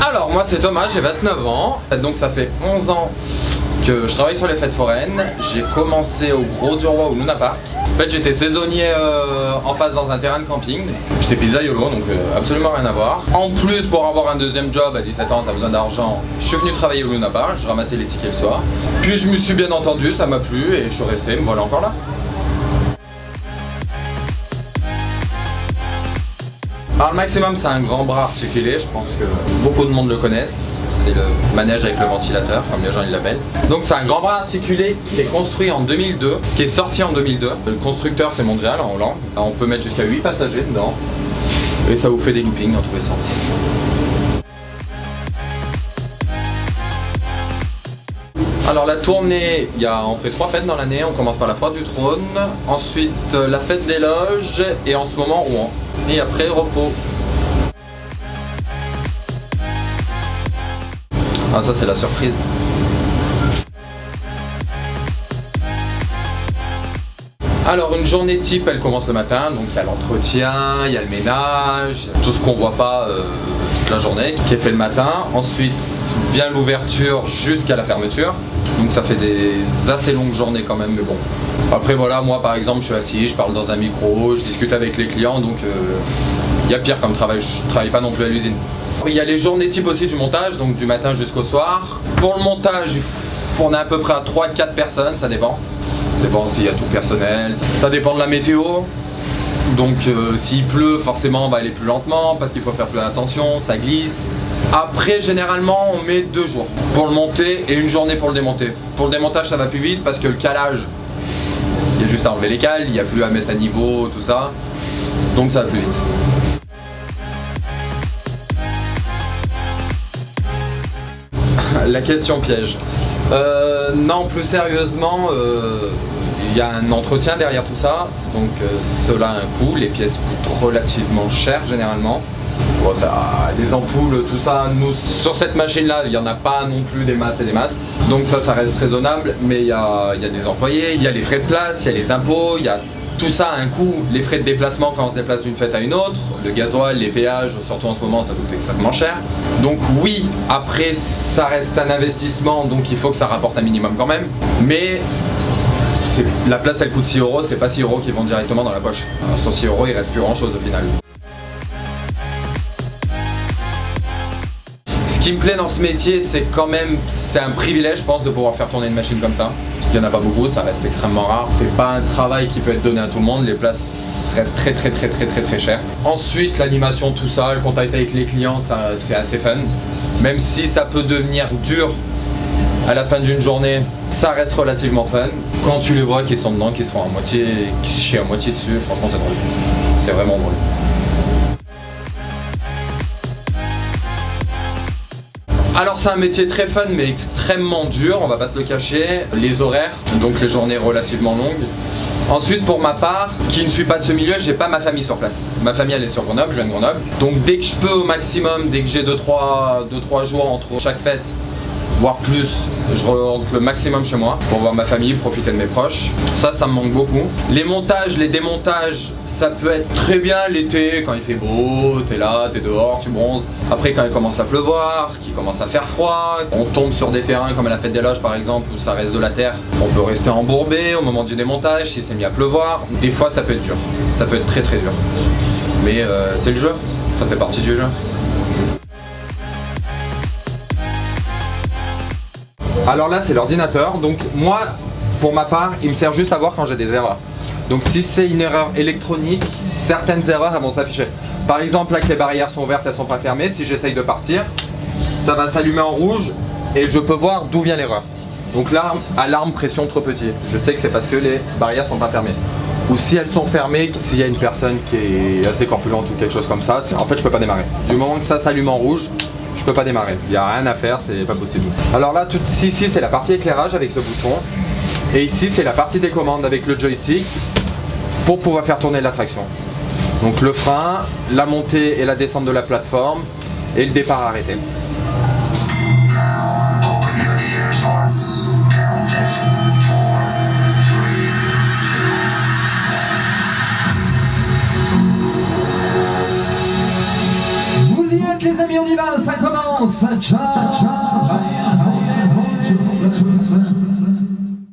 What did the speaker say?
Alors moi c'est Thomas, j'ai 29 ans, donc ça fait 11 ans que je travaille sur les fêtes foraines. J'ai commencé au Gros du Roi au Luna Park. En fait j'étais saisonnier en face dans un terrain de camping. J'étais pizzaiolo donc absolument rien à voir. En plus pour avoir un deuxième job à 17 ans t'as besoin d'argent. Je suis venu travailler au Luna Park, je ramassais les tickets le soir. Puis je me suis bien entendu, ça m'a plu et je suis resté, me voilà encore là. Alors le Maximum c'est un grand bras articulé, je pense que beaucoup de monde le connaissent. C'est le manège avec le ventilateur, comme les gens ils l'appellent. Donc c'est un grand bras articulé qui est construit en 2002, qui est sorti en 2002. Le constructeur c'est Mondial en Hollande. On peut mettre jusqu'à 8 passagers dedans. Et ça vous fait des loopings dans tous les sens. Alors la tournée, on fait 3 fêtes dans l'année. On commence par la Foire du Trône, ensuite la fête des loges et en ce moment Rouen. Et après repos. Ah ça c'est la surprise. Alors une journée type elle commence le matin, donc il y a l'entretien, il y a le ménage, tout ce qu'on voit pas toute la journée qui est fait le matin. Ensuite vient l'ouverture jusqu'à la fermeture, donc ça fait des assez longues journées quand même, mais bon. Après voilà, moi par exemple je suis assis, je parle dans un micro, je discute avec les clients, donc il y a pire comme travail, je travaille pas non plus à l'usine. Il y a les journées type aussi du montage, donc du matin jusqu'au soir. Pour le montage, on est à peu près à 3-4 personnes, ça dépend. Ça dépend s'il y a tout personnel, ça dépend de la météo. Donc s'il pleut, forcément on va aller plus lentement parce qu'il faut faire plus attention, ça glisse. Après généralement on met 2 jours pour le monter et 1 journée pour le démonter. Pour le démontage ça va plus vite parce que le calage, il y a juste à enlever les cales, il n'y a plus à mettre à niveau, tout ça. Donc ça va plus vite. La question piège. Non, plus sérieusement, il y a un entretien derrière tout ça, donc cela a un coût, les pièces coûtent relativement cher généralement. Bon, ça, les ampoules, tout ça, nous sur cette machine là, il n'y en a pas non plus des masses et des masses, donc ça reste raisonnable, mais il y a des employés, il y a les frais de place, il y a les impôts, il y a tout ça a un coût, les frais de déplacement quand on se déplace d'une fête à une autre, le gasoil, les péages, surtout en ce moment ça coûte extrêmement cher. Donc oui, après ça reste un investissement, donc il faut que ça rapporte un minimum quand même. Mais la place elle coûte 6 €, c'est pas 6 € qui vont directement dans la poche. Alors, sur 6 € il reste plus grand chose au final. Ce qui me plaît dans ce métier, c'est quand même, c'est un privilège je pense de pouvoir faire tourner une machine comme ça. Il n'y en a pas beaucoup, ça reste extrêmement rare. C'est pas un travail qui peut être donné à tout le monde, les places restent très chères. Ensuite l'animation, tout ça, le contact avec les clients, c'est assez fun. Même si ça peut devenir dur à la fin d'une journée, ça reste relativement fun. Quand tu les vois qui sont dedans, qui sont qui se chient à moitié dessus, franchement c'est drôle. C'est vraiment drôle. Alors c'est un métier très fun mais extrêmement dur, on va pas se le cacher. Les horaires, donc les journées relativement longues. Ensuite pour ma part, qui ne suis pas de ce milieu, j'ai pas ma famille sur place. Ma famille elle est sur Grenoble, je viens de Grenoble. Donc dès que je peux au maximum, dès que j'ai 2-3 jours entre chaque fête, voire plus, je rentre le maximum chez moi pour voir ma famille, profiter de mes proches. Ça me manque beaucoup. Les montages, les démontages, ça peut être très bien l'été quand il fait beau, t'es là, t'es dehors, tu bronzes. Après quand il commence à pleuvoir, qu'il commence à faire froid, on tombe sur des terrains comme à la fête des loges par exemple où ça reste de la terre, on peut rester embourbé au moment du démontage si c'est mis à pleuvoir. Des fois ça peut être dur, ça peut être très dur. Mais c'est le jeu, ça fait partie du jeu. Alors là c'est l'ordinateur, donc moi pour ma part il me sert juste à voir quand j'ai des erreurs. Donc si c'est une erreur électronique, certaines erreurs elles vont s'afficher. Par exemple là que les barrières sont ouvertes, elles sont pas fermées, si j'essaye de partir, ça va s'allumer en rouge et je peux voir d'où vient l'erreur. Donc là, alarme pression trop petit, je sais que c'est parce que les barrières sont pas fermées. Ou si elles sont fermées, s'il y a une personne qui est assez corpulente ou quelque chose comme ça, en fait je peux pas démarrer. Du moment que ça s'allume en rouge, je peux pas démarrer, il n'y a rien à faire, c'est pas possible. Alors là, ici c'est la partie éclairage avec ce bouton. Et ici c'est la partie des commandes avec le joystick pour pouvoir faire tourner la traction. Donc le frein, la montée et la descente de la plateforme et le départ arrêté. Vous y êtes les amis, on y va! là, ça commence. Ciao, ciao.